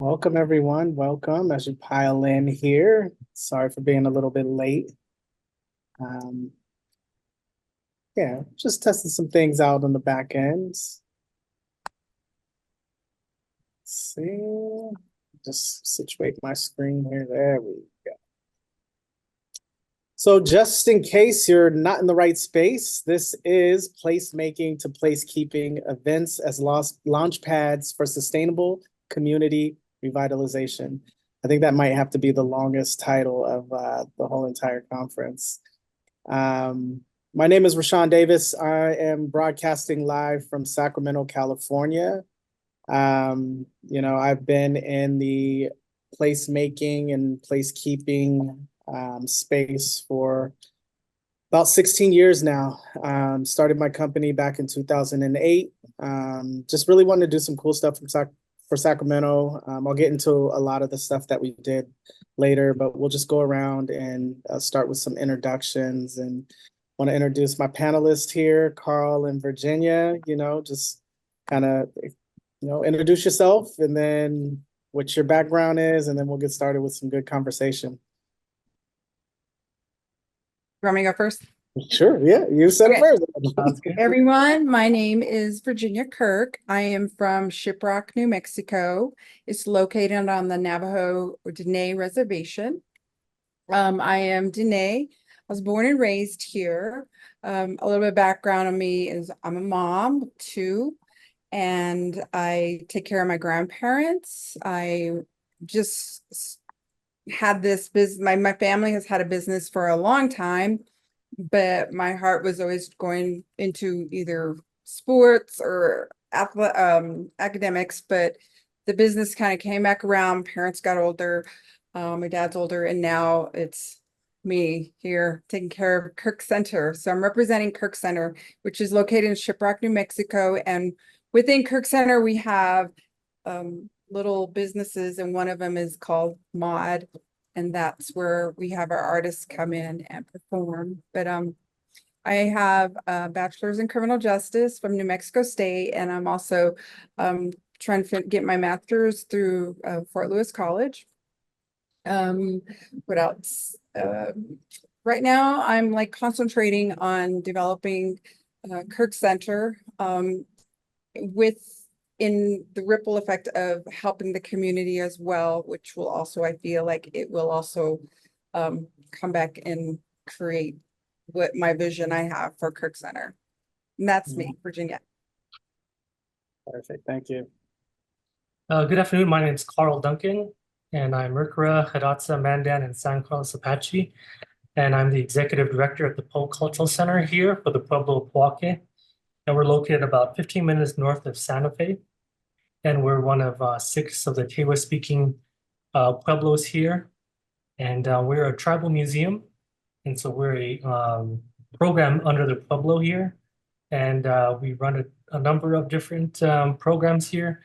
Welcome, everyone. Welcome as you pile in here. Sorry for being a little bit late. Um, yeah, just testing some things out on the back end. See, just situate my screen here. There we go. So just in case you're not in the right space, this is placemaking to placekeeping events as launch pads for sustainable community revitalization. I think that might have to be the longest title of the whole entire conference. My name is Roshaun Davis. I am broadcasting live from Sacramento, California. I've been in the placemaking and placekeeping space for about 16 years now. Started my company back in 2008. Just really wanted to do some cool stuff for Sacramento. I'll get into a lot of the stuff that we did later, but we'll just go around and start with some introductions, and want to introduce my panelists here, Karl and Virginia. Just kind of, introduce yourself and then what your background is, and then we'll get started with some good conversation. You want me to go first? Sure, yeah, you said it first. Sounds good. Everyone, my name is Virginia KIRK. I am from Shiprock, New Mexico. It's located on the Navajo or Dene Reservation. I am Dene. I was born and raised here. A little bit of background on me is I'm a mom too, and I take care of my grandparents. I just had this business. My family has had a business for a long time, but my heart was always going into either sports or academics. But the business kind of came back around. Parents got older. My dad's older, and now it's me here taking care of KIRK Center. So I'm representing KIRK Center, which is located in Shiprock, New Mexico. And within KIRK Center, we have little businesses, and one of them is called Mod, and that's where we have our artists come in and perform. But I have a bachelor's in criminal justice from New Mexico State, and I'm also trying to get my master's through Fort Lewis College. What else? Right now, I'm like concentrating on developing KIRK Center in the ripple effect of helping the community as well, which will also, I feel like it will also come back and create what my vision I have for KIRK Center. And that's me, Virginia. Perfect, thank you. Good afternoon. My name is Karl Duncan, and I'm Merkura, Hidatsa, Mandan, and San Carlos Apache. And I'm the executive director at the Po Cultural Center here for the Pueblo Poake. And we're located about 15 minutes north of Santa Fe. And we're one of 6 of the Tewa-speaking pueblos here. And we're a tribal museum. And so we're a program under the Pueblo here. And we run a number of different programs here.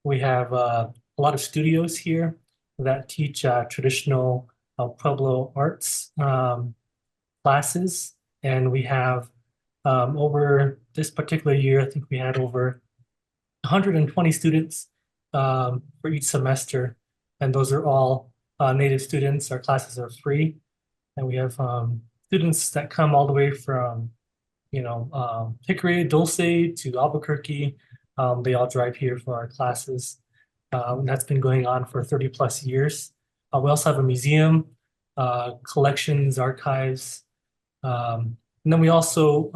We have a lot of studios here that teach traditional Pueblo arts classes. And we have over this particular year, I think we had over 120 students for each semester. And those are all native students. Our classes are free. And we have students that come all the way from, Hickory, Dulce to Albuquerque. They all drive here for our classes. That's been going on for 30 plus years. We also have a museum, collections, archives. And then we also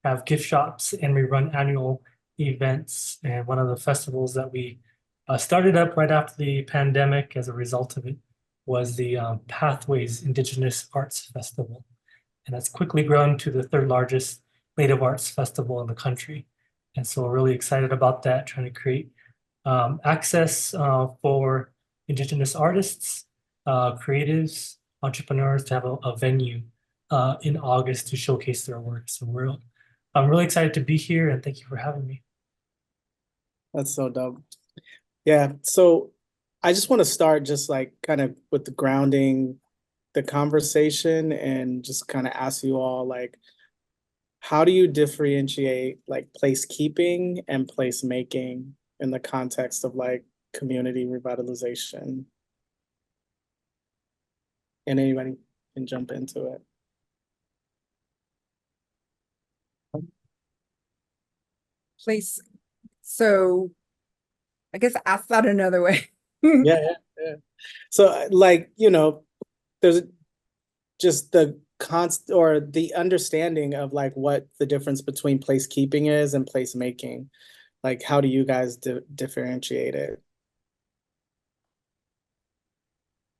have gift shops, and we run annual events. And one of the festivals that we started up right after the pandemic as a result of it was the Pathways Indigenous Arts Festival. And that's quickly grown to the 3rd largest Native Arts Festival in the country. And so we're really excited about that, trying to create access for Indigenous artists, creatives, entrepreneurs to have a venue in August to showcase their work. So I'm really excited to be here, and thank you for having me. That's so dope. Yeah, so I just want to start just like kind of with the grounding the conversation, and just kind of ask you all, like, how do you differentiate like placekeeping and placemaking in the context of like community revitalization. And anybody can jump into it. Place, so I guess ask that another way. Yeah. So like, you know, there's just the const or the understanding of like what the difference between placekeeping is and placemaking. Like, how do you guys differentiate it?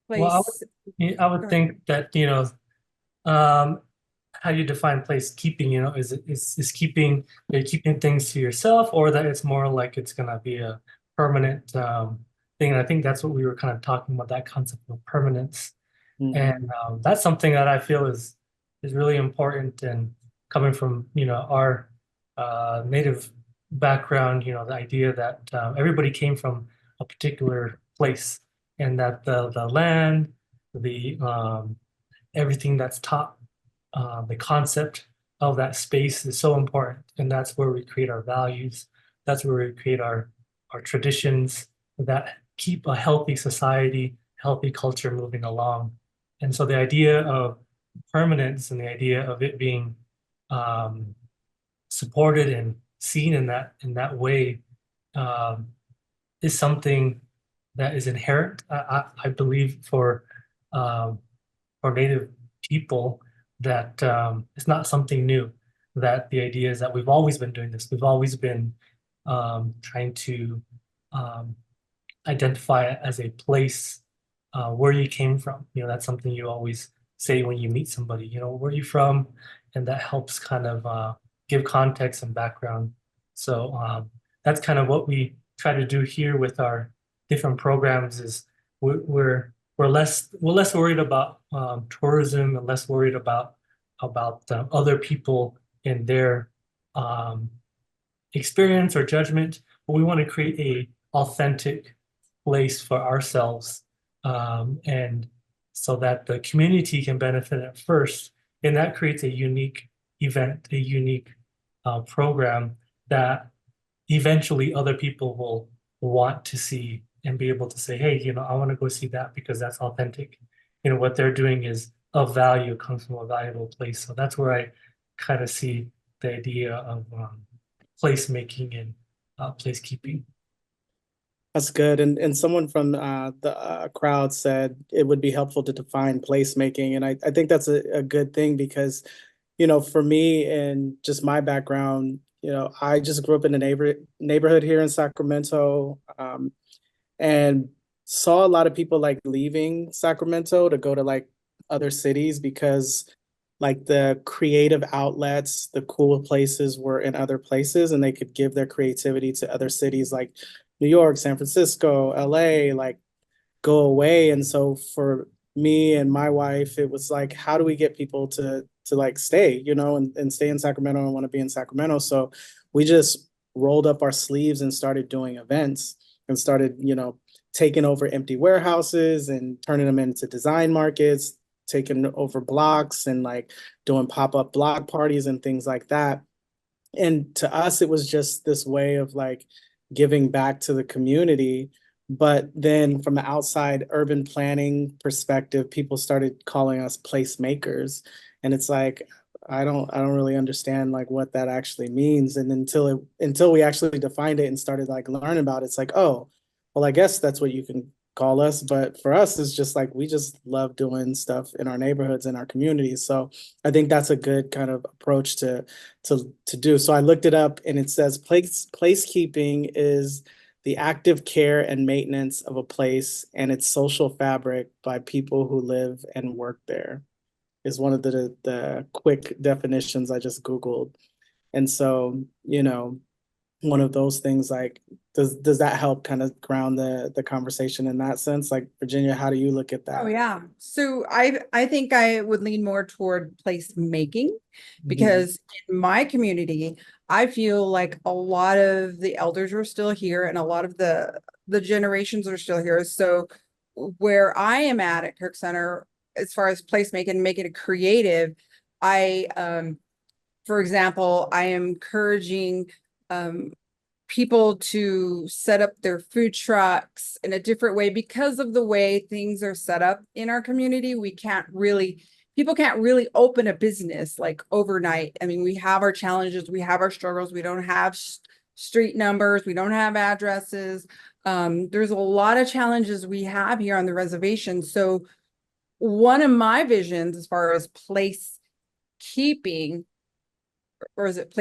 Well, Place, I would think that, um, how you define placekeeping, is keeping, are you keeping things to yourself, or that it's more like it's gonna be a permanent thing. And I think that's what we were kind of talking about, that concept of permanence. And that's something that I feel is really important. And coming from, our native background, the idea that everybody came from a particular place, and that the land, the everything that's taught, the concept of that space is so important. And that's where we create our values. That's where we create our traditions that keep a healthy society, healthy culture moving along. And so the idea of permanence and the idea of it being um, supported and seen in that way um, is something that is inherent, I believe, um, for Native people, that it's not something new. That the idea is that we've always been doing this. We've always been trying to um, identify it as a place where you came from. That's something you always say when you meet somebody, where are you from? And that helps kind of give context and background. So that's kind of what we try to do here with our different programs is we're less worried about tourism, and less worried about other people and their um, experience or judgment, but we want to create a authentic place for ourselves, and so that the community can benefit at first, and that creates a unique event, a unique program that eventually other people will want to see and be able to say, hey, I want to go see that because that's authentic. What they're doing is of value, comes from a valuable place. So that's where I kind of see the idea of placemaking and placekeeping. That's good. And someone from the crowd said it would be helpful to define placemaking. And I think that's a good thing because, for me and just my background, I just grew up in a neighborhood here in Sacramento, and saw a lot of people like leaving Sacramento to go to like other cities because like the creative outlets, the cool places were in other places and they could give their creativity to other cities like New York, San Francisco, LA, like go away. And so for me and my wife, it was like, how do we get people to like stay, and stay in Sacramento and want to be in Sacramento? So we just rolled up our sleeves and started doing events and started, taking over empty warehouses and turning them into design markets, taking over blocks and like doing pop-up block parties and things like that. And to us, it was just this way of like giving back to the community. But then from the outside urban planning perspective, people started calling us placemakers. And it's like, I don't really understand like what that actually means. And until we actually defined it and started like learning about it, it's like, oh, well, I guess that's what you can call us. But for us, it's just like we just love doing stuff in our neighborhoods and our communities. So I think that's a good kind of approach to do. So I looked it up and it says placekeeping is the active care and maintenance of a place and its social fabric by people who live and work there, is one of the quick definitions I just Googled. And so, one of those things like does that help kind of ground the conversation in that sense? Like Virginia, how do you look at that? oh yeah. So I think I would lean more toward placemaking Mhm. because in my community, I feel like a lot of the elders are still here and a lot of the generations are still here. So where I am at KIRK Center, as far as placemaking, making it creative, I for example, I am encouraging people to set up their food trucks in a different way because of the way things are set up in our community. People can't really open a business like overnight. I mean, we have our challenges, we have our struggles, we don't have street numbers, we don't have addresses. There's a lot of challenges we have here on the reservation. So one of my visions as far as place keeping, or is it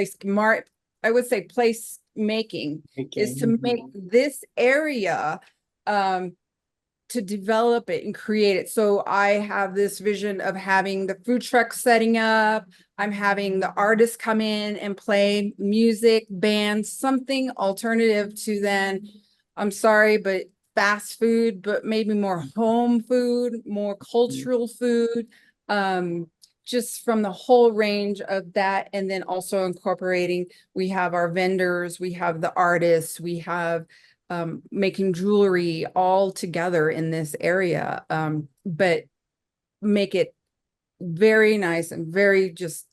I would say place making, is to make this area to develop it and create it. So I have this vision of having the food truck setting up. I'm having the artists come in and play music, bands, something alternative to then, I'm sorry, but fast food, but maybe more home food, more cultural food. Just from the whole range of that. And then also incorporating, we have our vendors, we have the artists, we have making jewelry all together in this area. But make it very nice and very just,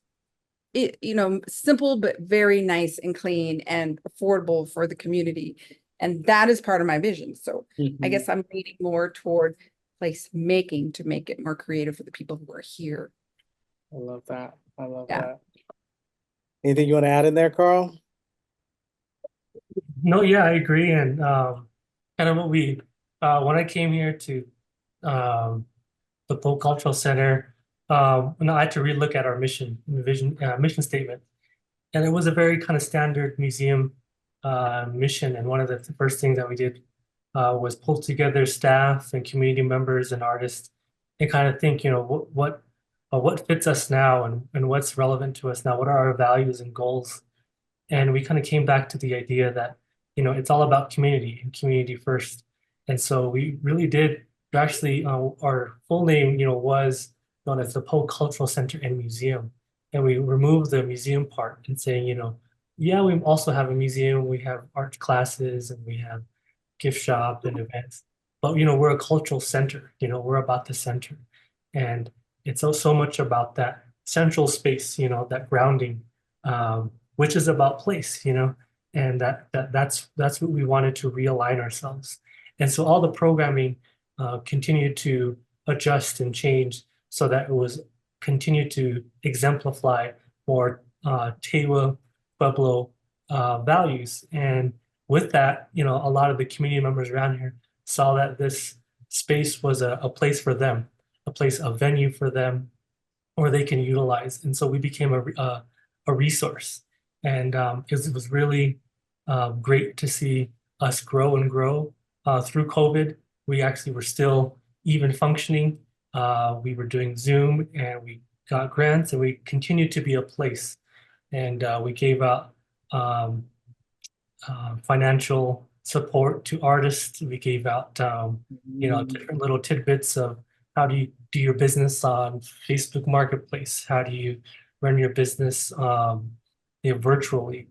simple, but very nice and clean and affordable for the community. And that is part of my vision. So I guess I'm leaning more toward place making to make it more creative for the people who are here. I love that. I love Yeah. that. Anything you want to add in there, Karl? No, yeah, I agree. And kind of what when I came here to the Polk Cultural Center, I had to relook at our mission statement. And it was a very kind of standard museum mission. And one of the first things that we did was pull together staff and community members and artists and kind of think, what fits us now and what's relevant to us now? What are our values and goals? And we kind of came back to the idea that, it's all about community and community first. And so we really did actually, our full name, was known as the Polk Cultural Center and Museum. And we removed the museum part and saying, yeah, we also have a museum, we have art classes, and we have gift shop and events. But, we're a cultural center, we're about the center. And it's so much about that central space, that grounding, which is about place, and that's what we wanted to realign ourselves. And so all the programming continued to adjust and change so that it was continued to exemplify more Tewa Pueblo values. And with that, a lot of the community members around here saw that this space was a place for them, a venue for them, or they can utilize. And so we became a resource. And it was really great to see us grow and grow. Through COVID, we actually were still even functioning. We were doing Zoom and we got grants and we continued to be a place. And we gave out financial support to artists. We gave out, different little tidbits of how do you do your business on Facebook Marketplace? How do you run your business virtually?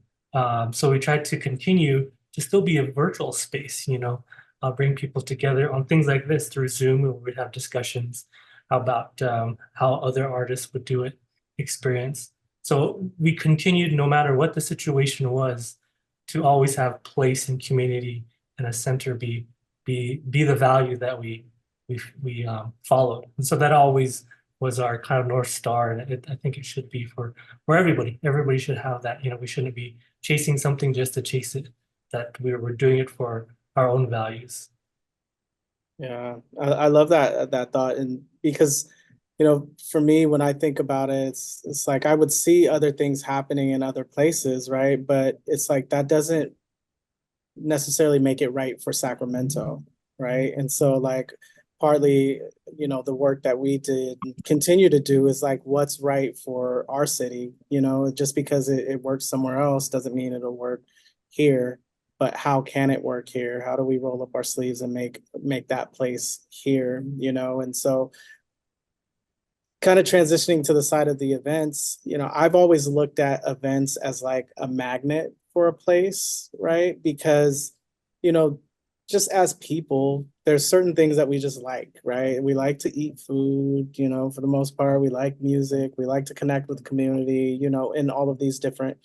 So we tried to continue to still be a virtual space, bring people together on things like this through Zoom, where we'd have discussions about how other artists would do it, experience. So we continued, no matter what the situation was, to always have place and community and a center be the value that we followed. And so that always was our kind of North Star. And I think it should be for everybody. Everybody should have that. We shouldn't be chasing something just to chase it, that we're doing it for our own values. Yeah, I love that thought. And because, for me, when I think about it, it's like I would see other things happening in other places, right? But it's like that doesn't necessarily make it right for Sacramento, right? And so like partly, the work that we did and continue to do is like what's right for our city, just because it works somewhere else doesn't mean it'll work here. But how can it work here? How do we roll up our sleeves and make that place here, And so kind of transitioning to the side of the events, I've always looked at events as like a magnet for a place, right? Because, just as people, there's certain things that we just like, right? We like to eat food, for the most part. We like music. We like to connect with the community, in all of these different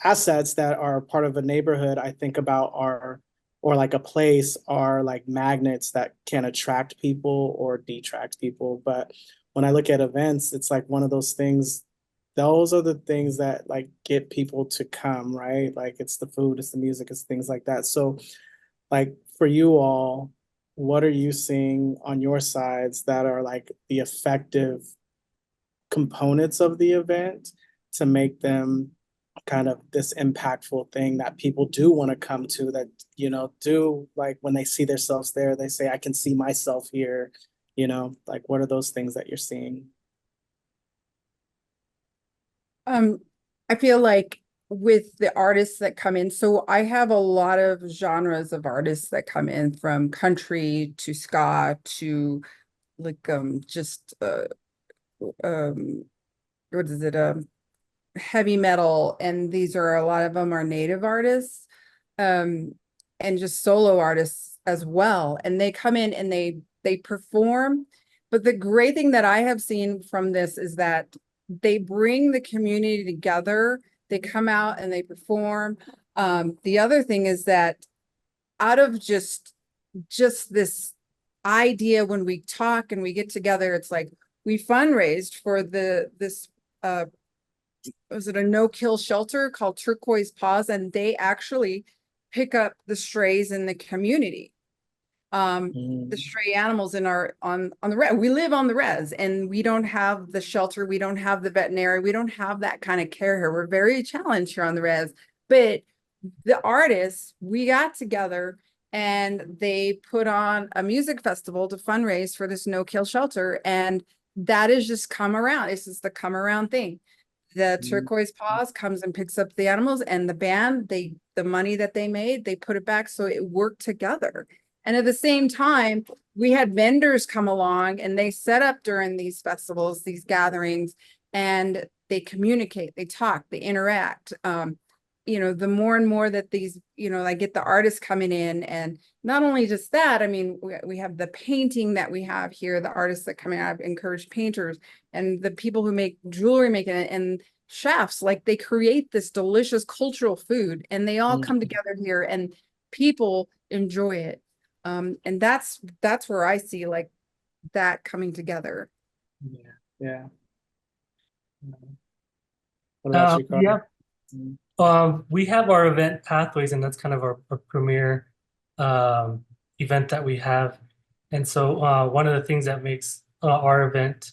assets that are part of a neighborhood, I think about are, or like a place, are like magnets that can attract people or detract people. But when I look at events, it's like one of those things, those are the things that like get people to come, right? Like it's the food, it's the music, it's things like that. So like for you all, what are you seeing on your sides that are like the effective components of the event to make them kind of this impactful thing that people do want to come to, that, you know, do like when they see themselves there, they say, I can see myself here, you know, like what are those things that you're seeing? I feel like with the artists that come in, so I have a lot of genres of artists that come in, from country to ska to like just what is it, heavy metal, and these are, a lot of them are native artists, and just solo artists as well, and they come in and they perform. But the great thing that I have seen from this is that they bring the community together. They come out and they perform. The other thing is that out of just this idea, when we talk and we get together, it's like we fundraised for this was it a no-kill shelter called Turquoise Paws, and they actually pick up the strays in the community. The stray animals in our on the res. We live on the res, and we don't have the shelter, we don't have the veterinary, we don't have that kind of care here. We're very challenged here on the res. But the artists, we got together and they put on a music festival to fundraise for this no-kill shelter, and that has just come around. It's just the come around thing. The Turquoise Paws comes and picks up the animals, and the band, the money that they made, they put it back, so it worked together. And at the same time, we had vendors come along and they set up during these festivals, these gatherings, and they communicate, they talk, they interact. You know, the more and more that these, you know, I get the artists coming in, and not only just that, I mean, we have the painting that we have here, the artists that come in. I've encouraged painters and the people who make jewelry making it, and chefs, like they create this delicious cultural food, and they all come together here and people enjoy it. And that's where I see like that coming together. Yeah. What about you, Karl? We have our event pathways, and that's kind of our premier event that we have. And so one of the things that makes our event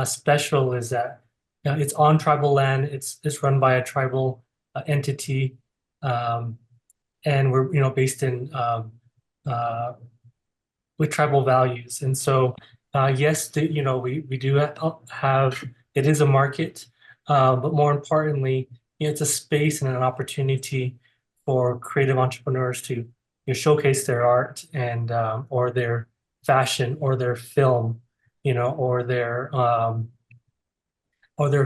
special is that it's on tribal land. It's run by a tribal entity, and we're based in with tribal values. And so yes, we do have, it is a market, but more importantly, it's a space and an opportunity for creative entrepreneurs to showcase their art, and or their fashion, or their film, or their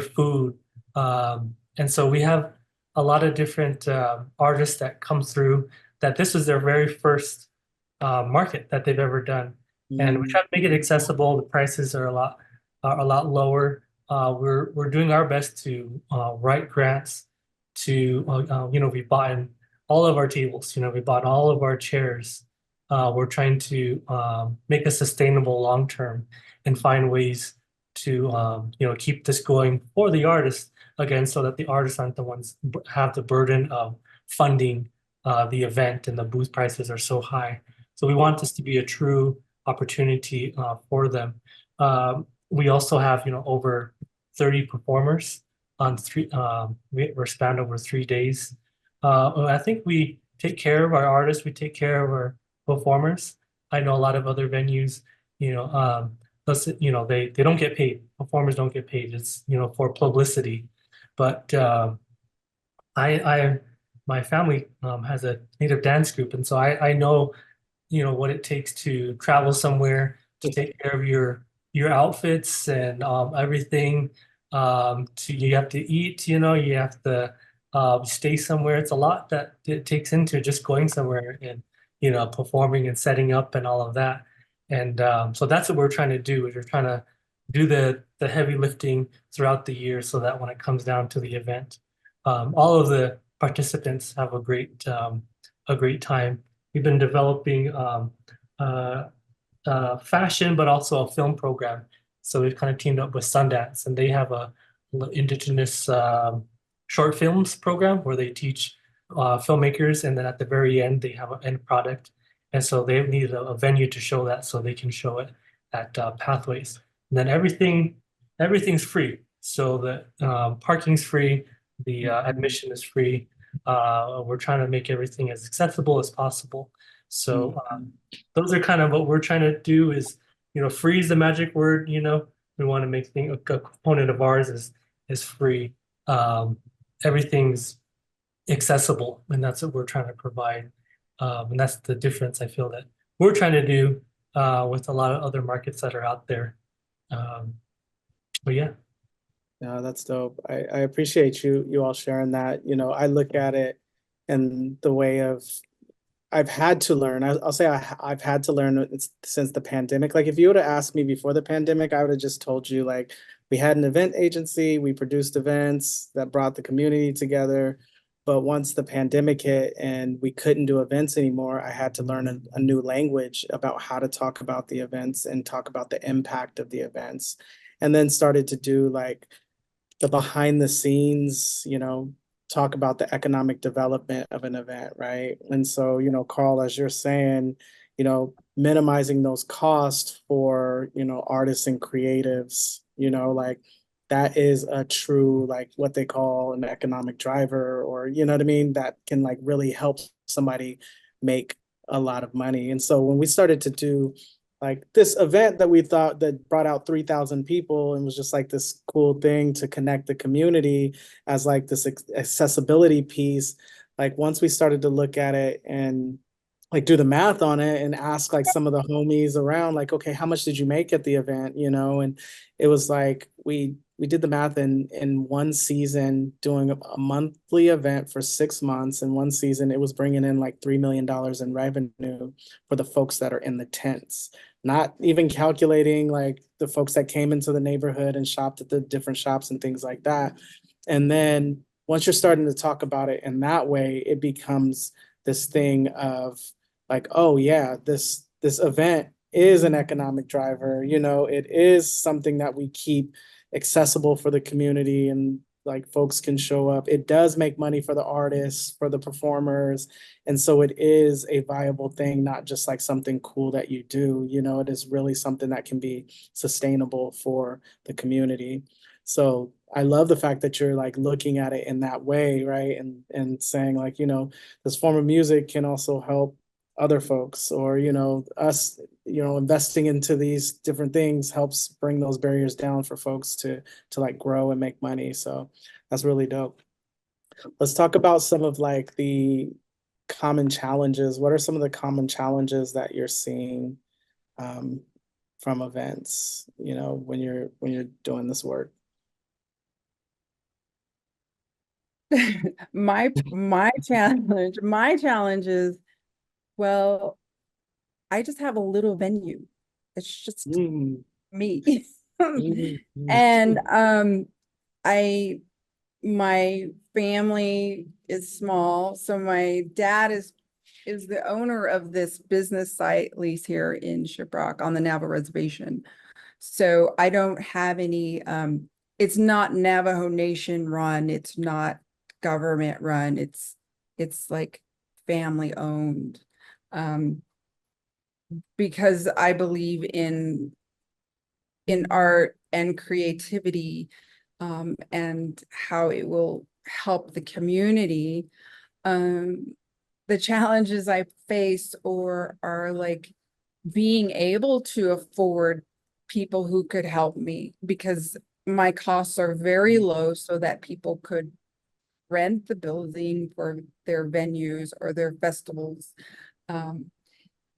food. And so we have a lot of different artists that come through, that this is their very first market that they've ever done. And we try to make it accessible. The prices are a lot lower. We're doing our best to write grants to we bought in all of our tables, we bought all of our chairs. We're trying to make a sustainable long term, and find ways to keep this going for the artists, again, so that the artists aren't the ones have the burden of funding the event, and the booth prices are so high. So we want this to be a true opportunity for them. We also have over 30 performers on we're spanned over 3 days. I think we take care of our artists, we take care of our performers. I know a lot of other venues, they don't get paid. Performers don't get paid. It's for publicity. But my family has a native dance group, and so I know what it takes to travel somewhere, to take care of your outfits and everything. You have to eat, you have to stay somewhere. It's a lot that it takes into just going somewhere, and performing and setting up and all of that. And so that's what we're trying to do, is we're trying to do the heavy lifting throughout the year, so that when it comes down to the event, all of the participants have a great time. We've been developing fashion, but also a film program. So we've kind of teamed up with Sundance, and they have a indigenous short films program where they teach filmmakers, and then at the very end they have an end product. And so they need a venue to show that, so they can show it at Pathways. And then everything's free. So the parking's free, the admission is free. We're trying to make everything as accessible as possible. So those are kind of what we're trying to do is, free is the magic word, we want to make a component of ours is free. Everything's accessible, and that's what we're trying to provide. And that's the difference I feel that we're trying to do with a lot of other markets that are out there. But yeah. No, that's dope. I appreciate you all sharing that. I look at it in the way of I've had to learn. I'll say I've had to learn since the pandemic. Like if you would have asked me before the pandemic, I would have just told you like we had an event agency, we produced events that brought the community together. But once the pandemic hit and we couldn't do events anymore, I had to learn a new language about how to talk about the events and talk about the impact of the events. And then started to do like the behind the scenes, talk about the economic development of an event, right? And so, Karl, as you're saying, minimizing those costs for, artists and creatives, like that is a true, like what they call an economic driver, or, you know what I mean? That can like really help somebody make a lot of money. And so when we started to do like this event that we thought that brought out 3,000 people and was just like this cool thing to connect the community as like this accessibility piece. Like once we started to look at it and like do the math on it and ask like some of the homies around, like, okay, how much did you make at the event? And it was like we did the math in one season doing a monthly event for 6 months. In one season, it was bringing in like $3 million in revenue for the folks that are in the tents, not even calculating like the folks that came into the neighborhood and shopped at the different shops and things like that. And then once you're starting to talk about it in that way, it becomes this thing of like, oh yeah, this event is an economic driver. It is something that we keep accessible for the community and like folks can show up. It does make money for the artists, for the performers. And so it is a viable thing, not just like something cool that you do. It is really something that can be sustainable for the community. So I love the fact that you're like looking at it in that way, right? And saying like, this form of music can also help other folks, or us, investing into these different things helps bring those barriers down for folks to like grow and make money. So that's really dope. Let's talk about some of like the common challenges. What are some of the common challenges that you're seeing from events, when you're doing this work? My challenge is, well, I just have a little venue. It's just me. And my family is small. So my dad is the owner of this business site lease here in Shiprock on the Navajo Reservation. So I don't have any, it's not Navajo Nation run, it's not government run, it's like family owned. Because I believe in art and creativity, and how it will help the community. The challenges I face are like being able to afford people who could help me, because my costs are very low so that people could rent the building for their venues or their festivals.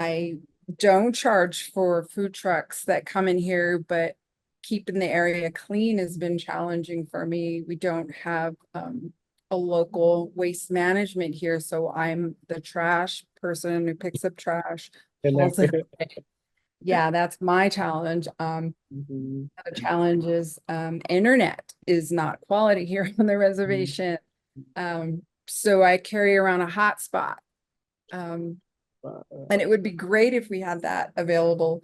I don't charge for food trucks that come in here, but keeping the area clean has been challenging for me. We don't have a local waste management here, so I'm the trash person who picks up trash. Yeah, that's my challenge. The challenge is internet is not quality here on the reservation. so I carry around a hotspot. Uh, And it would be great if we had that available.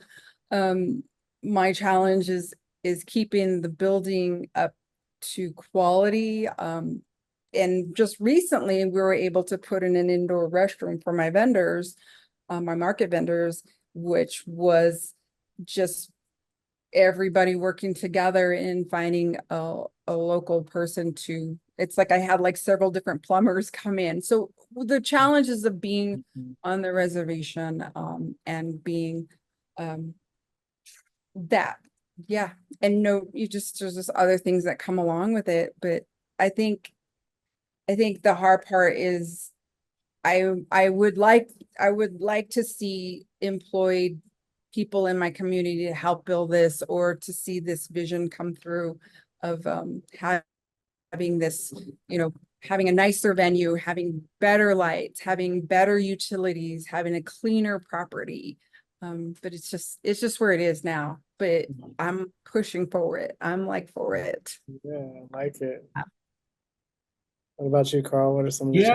My challenge is keeping the building up to quality. And just recently we were able to put in an indoor restroom for my vendors, my market vendors, which was just everybody working together in finding a local person to, it's like I had like several different plumbers come in. So the challenges of being on the reservation, and being, that, yeah. And no, there's just other things that come along with it. But I think the hard part is I would like to see employed people in my community to help build this, or to see this vision come through of having this, having a nicer venue, having better lights, having better utilities, having a cleaner property. But it's just where it is now. But I'm pushing for it. I'm like for it. Yeah, I like it. What about you, Carl? What are some of the Yeah,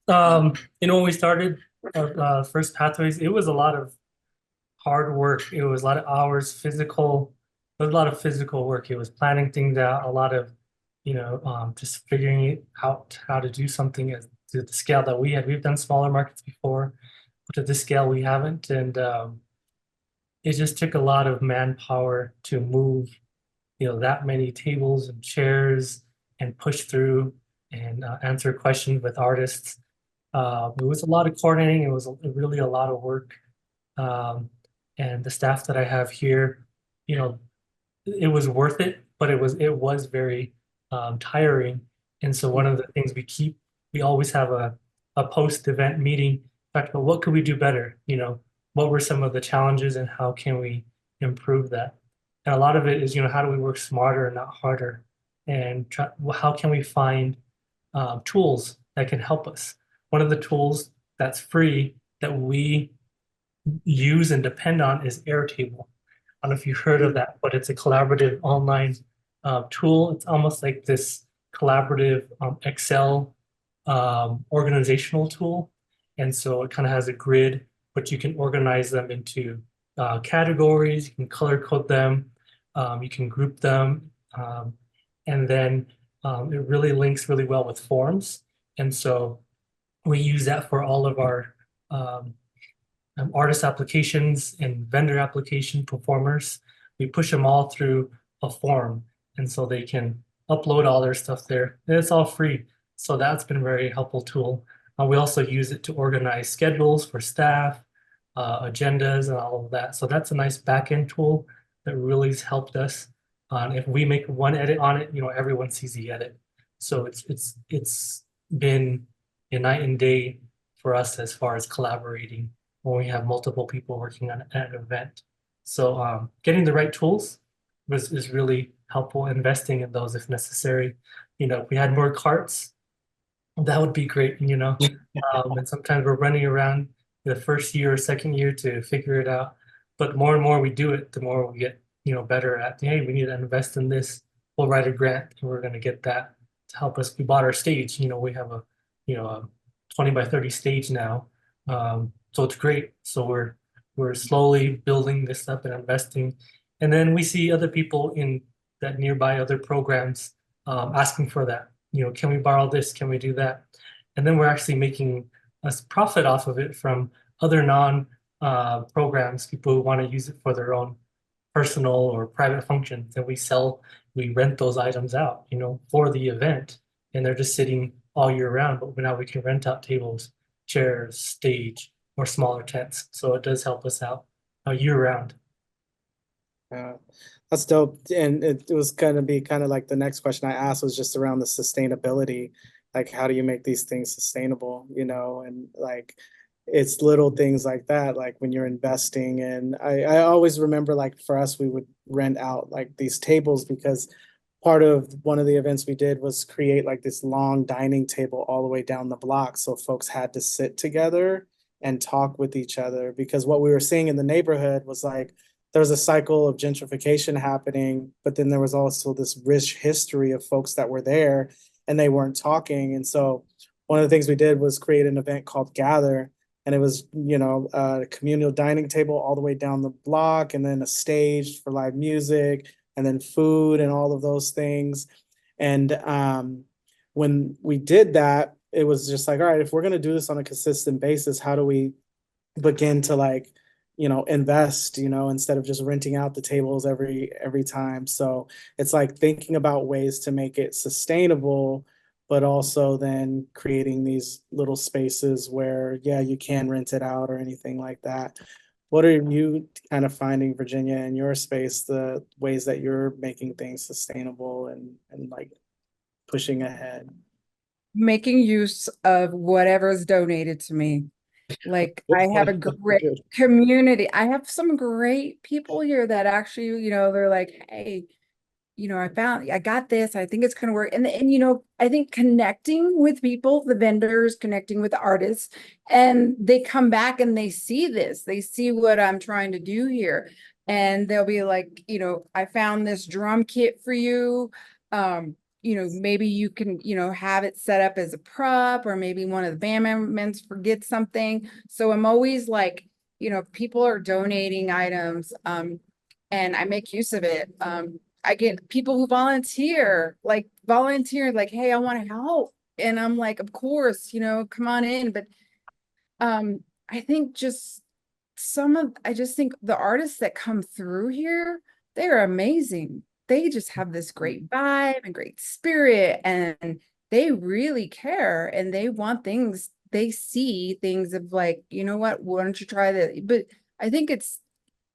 challenges? when we started our first pathways, it was a lot of hard work. It was a lot of hours, there was a lot of physical work. It was planning things out, a lot of, just figuring out how to do something to the scale that we had. We've done smaller markets before, but to this scale we haven't. And it just took a lot of manpower to move, that many tables and chairs and push through and answer questions with artists. It was a lot of coordinating. It was really a lot of work. And the staff that I have here, it was worth it, but it was very tiring. And so one of the things we always have a post-event meeting, talk about what could we do better? What were some of the challenges and how can we improve that? And a lot of it is, how do we work smarter and not harder? And how can we find tools that can help us? One of the tools that's free that we use and depend on is Airtable. I don't know if you've heard of that, but it's a collaborative online tool. It's almost like this collaborative Excel organizational tool. And so it kind of has a grid, but you can organize them into categories, you can color code them, you can group them, and then it really links really well with forms. And so we use that for all of our artist applications and vendor application performers. We push them all through a form, and so they can upload all their stuff there. And it's all free. So that's been a very helpful tool. We also use it to organize schedules for staff, agendas, and all of that. So that's a nice backend tool that really has helped us. If we make one edit on it, everyone sees the edit. So it's been a night and day for us as far as collaborating when we have multiple people working on an event. So getting the right tools is really helpful, investing in those if necessary. If we had more carts, that would be great, and sometimes we're running around the first year or second year to figure it out. But more and more we do it, the more we get, better at, hey, we need to invest in this. We'll write a grant and we're going to get that to help us. We bought our stage, we have a 20 by 30 stage now. So it's great. So we're slowly building this up and investing. And then we see other people in that nearby other programs asking for that. Can we borrow this? Can we do that? And then we're actually making a profit off of it from other programs, people who want to use it for their own personal or private functions. And we rent those items out, for the event. And they're just sitting all year round. But now we can rent out tables, chairs, stage, or smaller tents. So it does help us out year round. That's dope. And it was going to be kind of like the next question I asked was just around the sustainability. Like, how do you make these things sustainable, and like, it's little things like that, like when you're investing. And I always remember, like, for us, we would rent out like these tables because part of one of the events we did was create like this long dining table all the way down the block. So folks had to sit together and talk with each other, because what we were seeing in the neighborhood was like, there was a cycle of gentrification happening, but then there was also this rich history of folks that were there and they weren't talking. And so one of the things we did was create an event called Gather. And it was, you know, a communal dining table all the way down the block, and then a stage for live music, and then food and all of those things. And when we did that, it was just like, all right, if we're going to do this on a consistent basis, how do we begin to, like, you know, invest, you know, instead of just renting out the tables every time. So it's like thinking about ways to make it sustainable, but also then creating these little spaces where, yeah, you can rent it out or anything like that. What are you kind of finding, Virginia, in your space, the ways that you're making things sustainable and like pushing ahead? Making use of whatever's donated to me. Like, I have a great Good. community. I have some great people here that actually, they're like, hey, I got this. I think it's going to work. And I think connecting with people, the vendors, connecting with the artists, and they come back and they see this, they see what I'm trying to do here. And they'll be like, I found this drum kit for you. Maybe you can, have it set up as a prop, or maybe one of the band members forgets something. So I'm always like, people are donating items, and I make use of it. I get people who volunteer, like, hey, I want to help. And I'm like, of course, come on in. But I think I just think the artists that come through here, they're amazing. They just have this great vibe and great spirit, and they really care, and they want things, they see things of like, what, why don't you try that? But I think it's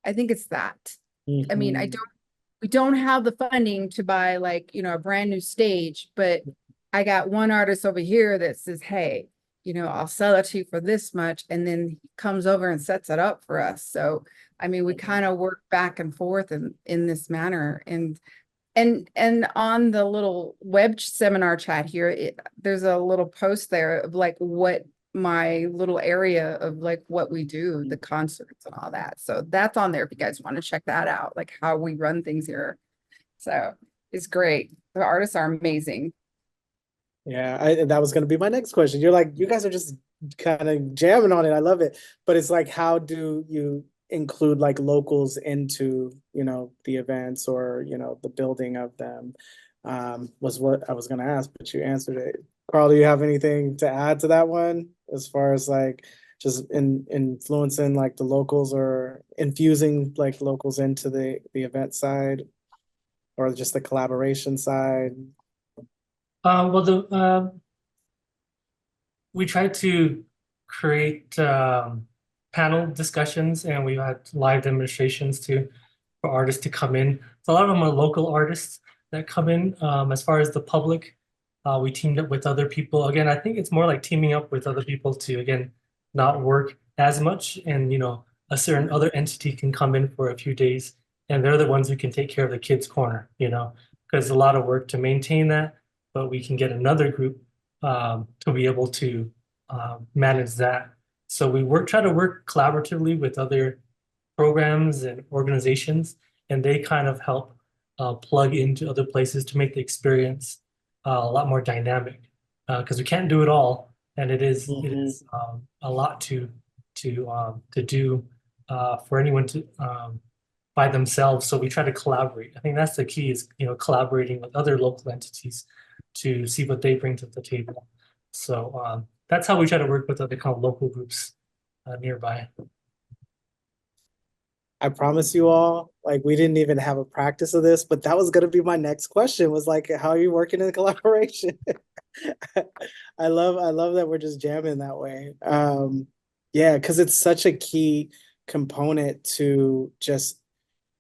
that. I mean, Mhm. we don't have the funding to buy, like, a brand new stage, but I got one artist over here that says, hey, I'll sell it to you for this much. And then he comes over and sets it up for us. So, I mean, we kind of work back and forth in this manner. And on the little web seminar chat here, there's a little post there of like what my little area of like what we do, the concerts and all that. So that's on there if you guys want to check that out, like how we run things here. So it's great. The artists are amazing. Yeah, that was gonna be my next question. You're like, you guys are just kind of jamming on it. I love it. But it's like, how do you include like locals into, you know, the events or, you know, the building of them? Was what I was gonna ask, but you answered it. Karl, do you have anything to add to that one as far as like just influencing like the locals or infusing like locals into the event side or just the collaboration side? Well, we tried to create panel discussions, and we had live demonstrations for artists to come in. So a lot of them are local artists that come in. As far as the public, we teamed up with other people. Again, I think it's more like teaming up with other people to, again, not work as much, and a certain other entity can come in for a few days, and they're the ones who can take care of the kids' corner, because a lot of work to maintain that, but we can get another group to be able to manage that. So we try to work collaboratively with other programs and organizations, and they kind of help plug into other places to make the experience a lot more dynamic. Because we can't do it all, and it is a lot to do for anyone to by themselves. So we try to collaborate. I think that's the key, is collaborating with other local entities to see what they bring to the table. So that's how we try to work with other kind of local groups nearby. I promise you all, like, we didn't even have a practice of this, but that was gonna be my next question, was like, how are you working in collaboration? I love that we're just jamming that way. Yeah, because it's such a key component to just,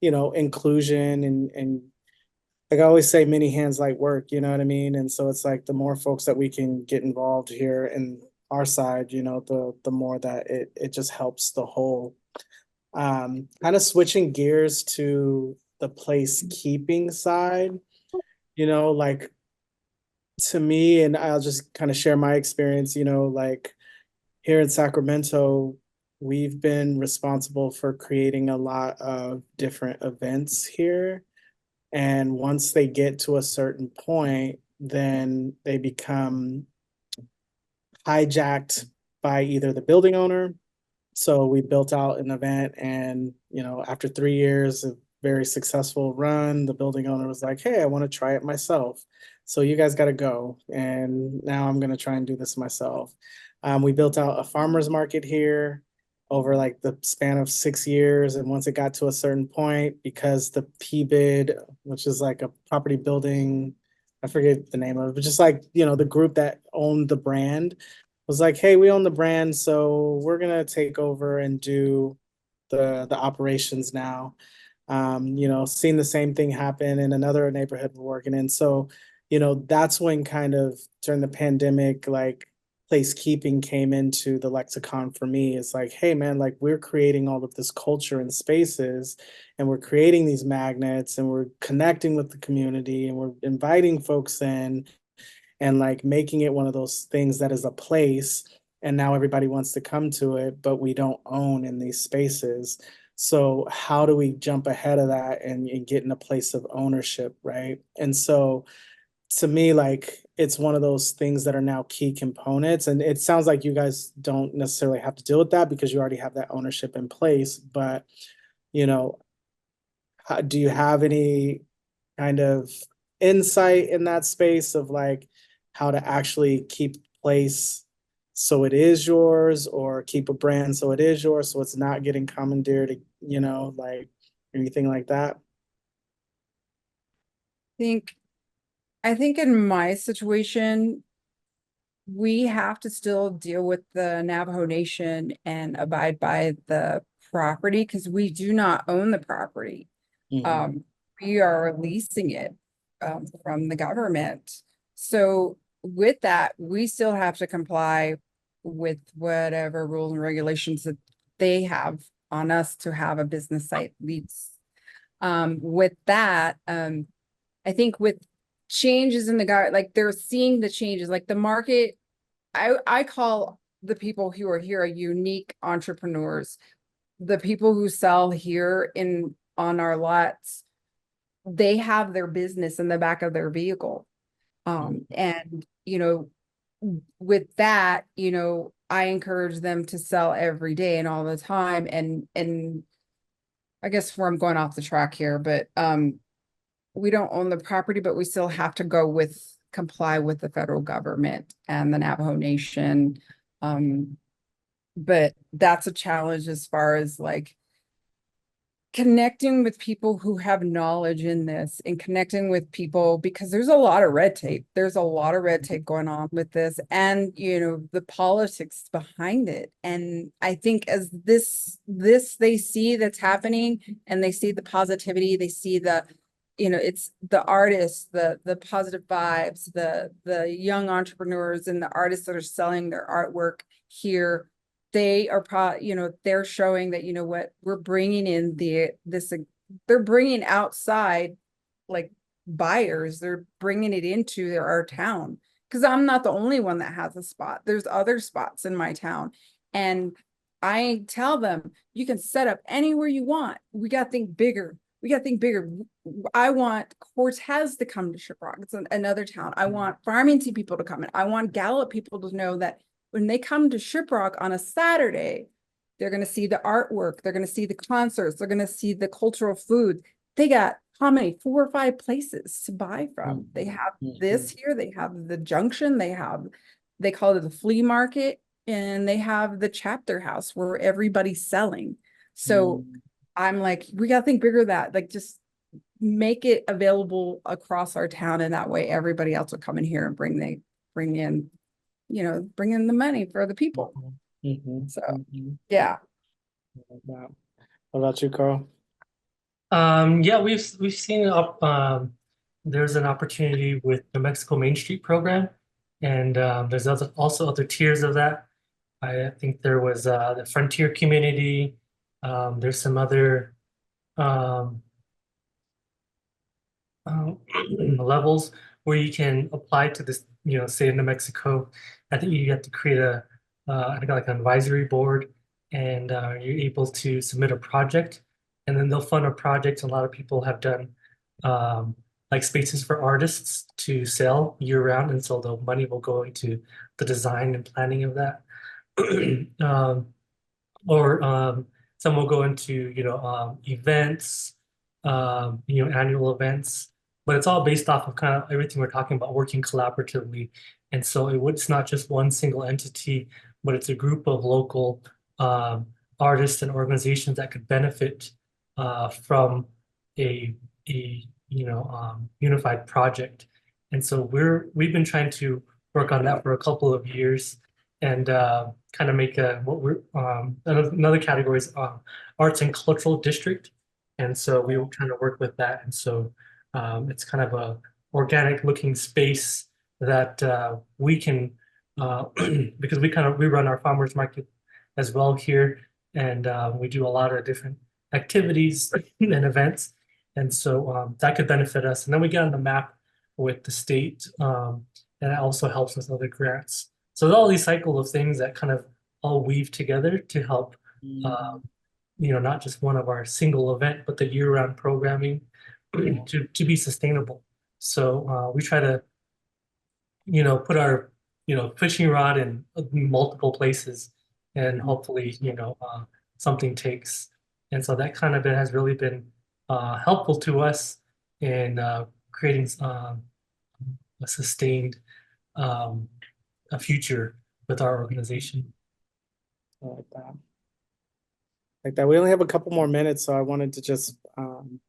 inclusion and like I always say, many hands like work, you know what I mean? And so it's like the more folks that we can get involved here in our side, the more that it just helps the whole. Kind of switching gears to the placekeeping side, like, to me, and I'll just kind of share my experience, like here in Sacramento, we've been responsible for creating a lot of different events here. And once they get to a certain point, then they become hijacked by either the building owner. So we built out an event, and after 3 years of very successful run, the building owner was like, "Hey, I want to try it myself. So you guys got to go." And now I'm going to try and do this myself. We built out a farmer's market here over like the span of 6 years. And once it got to a certain point, because the PBID, which is like a property building, I forget the name of it, but just like, the group that owned the brand was like, "Hey, we own the brand, so we're gonna take over and do the operations now." Seeing the same thing happen in another neighborhood we're working in. So, that's when kind of during the pandemic, like placekeeping came into the lexicon for me. It's like, hey man, like we're creating all of this culture and spaces, and we're creating these magnets, and we're connecting with the community, and we're inviting folks in, and like making it one of those things that is a place, and now everybody wants to come to it, but we don't own in these spaces. So how do we jump ahead of that and get in a place of ownership, right? And so to me, like it's one of those things that are now key components, and it sounds like you guys don't necessarily have to deal with that because you already have that ownership in place. But you know do you have any kind of insight in that space of like how to actually keep place so it is yours, or keep a brand so it is yours, so it's not getting commandeered, like anything like that? think, I think in my situation, we have to still deal with the Navajo Nation and abide by the property because we do not own the property. Mhm. We are leasing it from the government. So with that, we still have to comply with whatever rules and regulations that they have on us to have a business site lease. With that, I think with changes in the guy, like they're seeing the changes, like the market, I call the people who are here unique entrepreneurs. The people who sell here on our lots, they have their business in the back of their vehicle. And with that, I encourage them to sell every day and all the time. And I guess where I'm going off the track here, but we don't own the property, but we still have to comply with the federal government and the Navajo Nation. But that's a challenge as far as like connecting with people who have knowledge in this and connecting with people because there's a lot of red tape. There's a lot of red tape going on with this and the politics behind it. And I think as this they see that's happening and they see the positivity, they see it's the artists, the positive vibes, the young entrepreneurs and the artists that are selling their artwork here. They are they're showing that, what we're bringing in they're bringing outside like buyers, they're bringing it into our town. Because I'm not the only one that has a spot. There's other spots in my town. And I tell them, you can set up anywhere you want. We got to think bigger. We got to think bigger. I want Cortez to come to Shiprock. It's another town. I want Farmington people to come in. I want Gallup people to know that when they come to Shiprock on a Saturday, they're going to see the artwork. They're going to see the concerts. They're going to see the cultural food. They got how many? 4 or 5 places to buy from. They have this here. They have the junction. They call it the flea market, and they have the chapter house where everybody's selling. So I'm like, we got to think bigger than that. Like, just make it available across our town, and that way everybody else will come in here and bring in the money for the people. So yeah. What about you, Karl? Yeah, we've seen there's an opportunity with the Mexico Main Street program, and there's also other tiers of that. I think there was the Frontier community. There's some other um, levels where you can apply to this, say in New Mexico. I think you have to create I think like an advisory board, and you're able to submit a project, and then they'll fund a project. A lot of people have done like spaces for artists to sell year round, and so the money will go into the design and planning of that. Um, or some will go into, events, annual events, but it's all based off of kind of everything we're talking about, working collaboratively. And so it's not just one single entity, but it's a group of local um, artists and organizations that could benefit from a unified project. And so we've been trying to work on that for a couple of years, and kind of make what we're another category is arts and cultural district. And so we were trying to work with that. And so it's kind of a organic looking space that we can because we run our farmers market as well here, and we do a lot of different activities and events. And so that could benefit us. And then we get on the map with the state, and it also helps with other grants. So all these cycle of things that kind of all weave together to help, not just one of our single event, but the year-round programming to be sustainable. So we try to, put our, fishing rod in multiple places, and hopefully, something takes. And so that kind of has really been helpful to us in creating a sustained a future with our organization. I like that. Like that. We only have a couple more minutes, so I wanted to just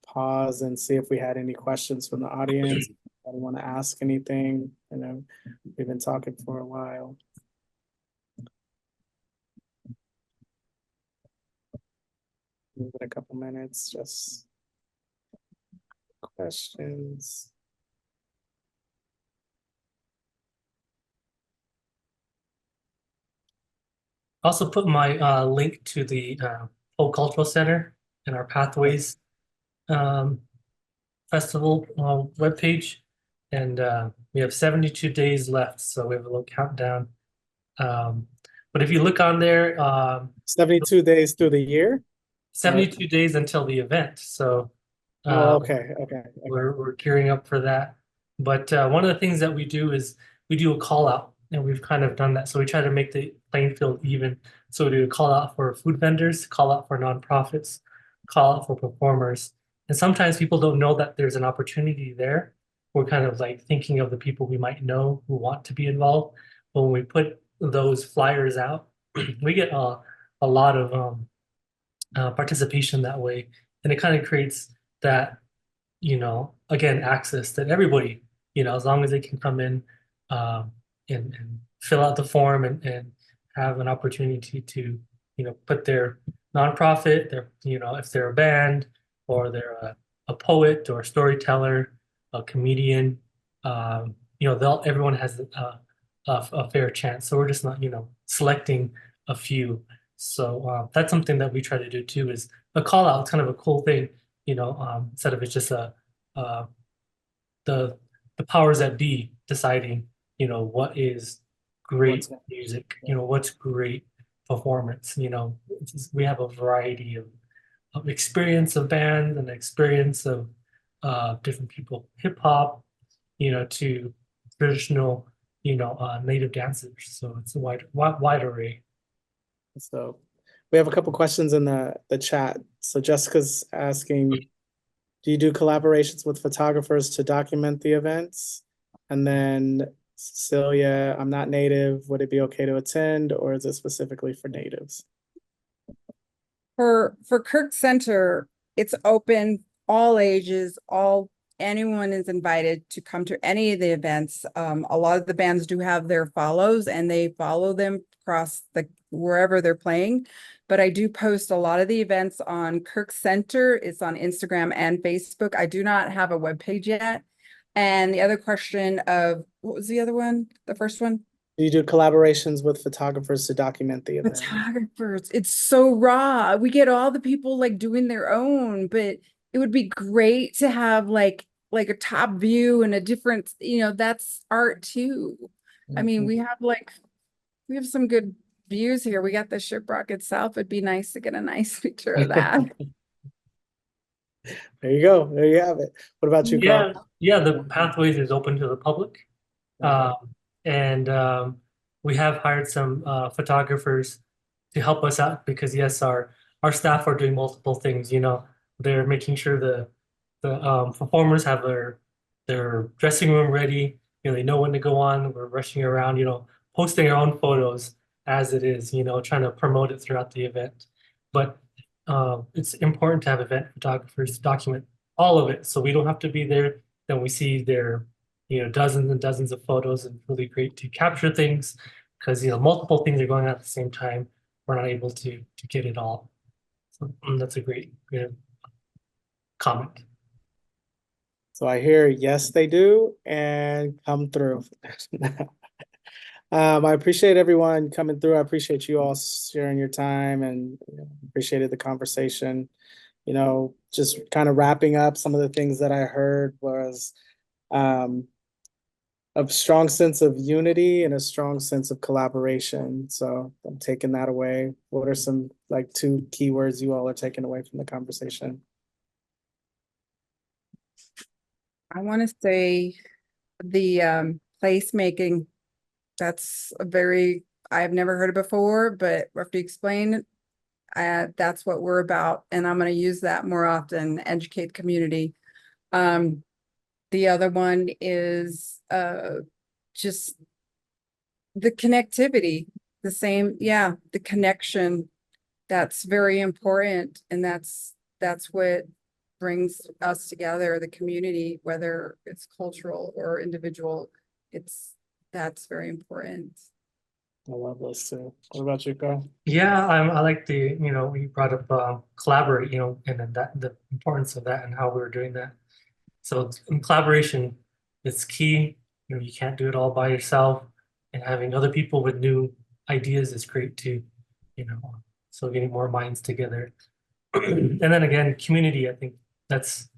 pause and see if we had any questions from the audience. I don't want to ask anything. I know we've been talking for a while. Give it a couple minutes, just questions. Also put my link to the Folk Cultural Center and our Pathways Festival webpage. And we have 72 days left, so we have a little countdown. But if you look on there, 72 days through the year? 72 days until the event. So Oh, okay. we're gearing up for that. But one of the things that we do is we do a call out, and we've kind of done that. So we try to make the playing field even. So we do a call out for food vendors, call out for nonprofits, call out for performers. And sometimes people don't know that there's an opportunity there. We're kind of like thinking of the people we might know who want to be involved. But when we put those flyers out, we get a lot of participation that way. And it kind of creates that, again, access that everybody, as long as they can come in and fill out the form and have an opportunity to, put their nonprofit, if they're a band or they're a poet or a storyteller, a comedian, everyone has a fair chance. So we're just not, selecting a few. So that's something that we try to do too, is a call out. It's kind of a cool thing, instead of it's just the powers that be deciding, what is great music, what's great performance. We have a variety of experience of bands and experience of different people, hip hop, to traditional, native dancers. So it's a wide array. So we have a couple questions in the chat. So Jessica's asking, do you do collaborations with photographers to document the events? And then Cecilia, I'm not native. Would it be okay to attend, or is it specifically for natives? For KIRK Center, it's open, all ages, anyone is invited to come to any of the events. A lot of the bands do have their follows, and they follow them across wherever they're playing. But I do post a lot of the events on KIRK Center. It's on Instagram and Facebook. I do not have a webpage yet. And the other question of, what was the other one? The first one? Do you do collaborations with photographers to document the event? Photographers, it's so raw. We get all the people like doing their own, but it would be great to have like a top view and a different, that's art too. I mean, we have some good views here. We got the shiprock itself. It'd be nice to get a nice picture of that. There you go. There you have it. What about you, Yeah, Carl? yeah, the pathways is open to the public. Okay. And we have hired some photographers to help us out because yes, our staff are doing multiple things. They're making sure the performers have their dressing room ready. They know when to go on. We're rushing around, posting our own photos as it is. Trying to promote it throughout the event. But it's important to have event photographers to document all of it, so we don't have to be there. Then we see their dozens and dozens of photos, and really great to capture things because multiple things are going on at the same time. We're not able to get it all. So that's a great comment. So I hear yes, they do, and come through. I appreciate everyone coming through. I appreciate you all sharing your time and appreciated the conversation. Just kind of wrapping up some of the things that I heard was um, a strong sense of unity and a strong sense of collaboration. So I'm taking that away. What are some like two keywords you all are taking away from the conversation? I want to say the placemaking. That's I've never heard it before, but after you explain it, that's what we're about, and I'm going to use that more often, educate the community. The other one is just the connectivity, the connection. That's very important, and that's what brings us together, the community, whether it's cultural or individual. That's very important. I love this too. What about you, Carl? Yeah, I like we brought up collaborate, and then the importance of that and how we were doing that. So in collaboration is key. You can't do it all by yourself, and having other people with new ideas is great too. You know, so getting more minds together. And then again, community, I think that's,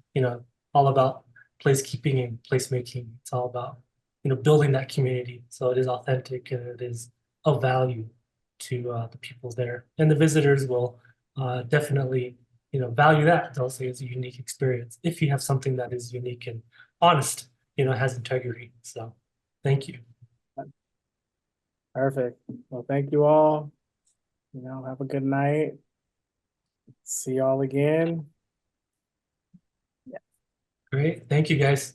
all about placekeeping and placemaking. It's all about, building that community. So it is authentic and it is of value to the people there. And the visitors will definitely, value that. They'll say it's a unique experience if you have something that is unique and honest, has integrity. So thank you. Perfect. Well, thank you all. Have a good night. See y'all again. Great. Thank you, guys.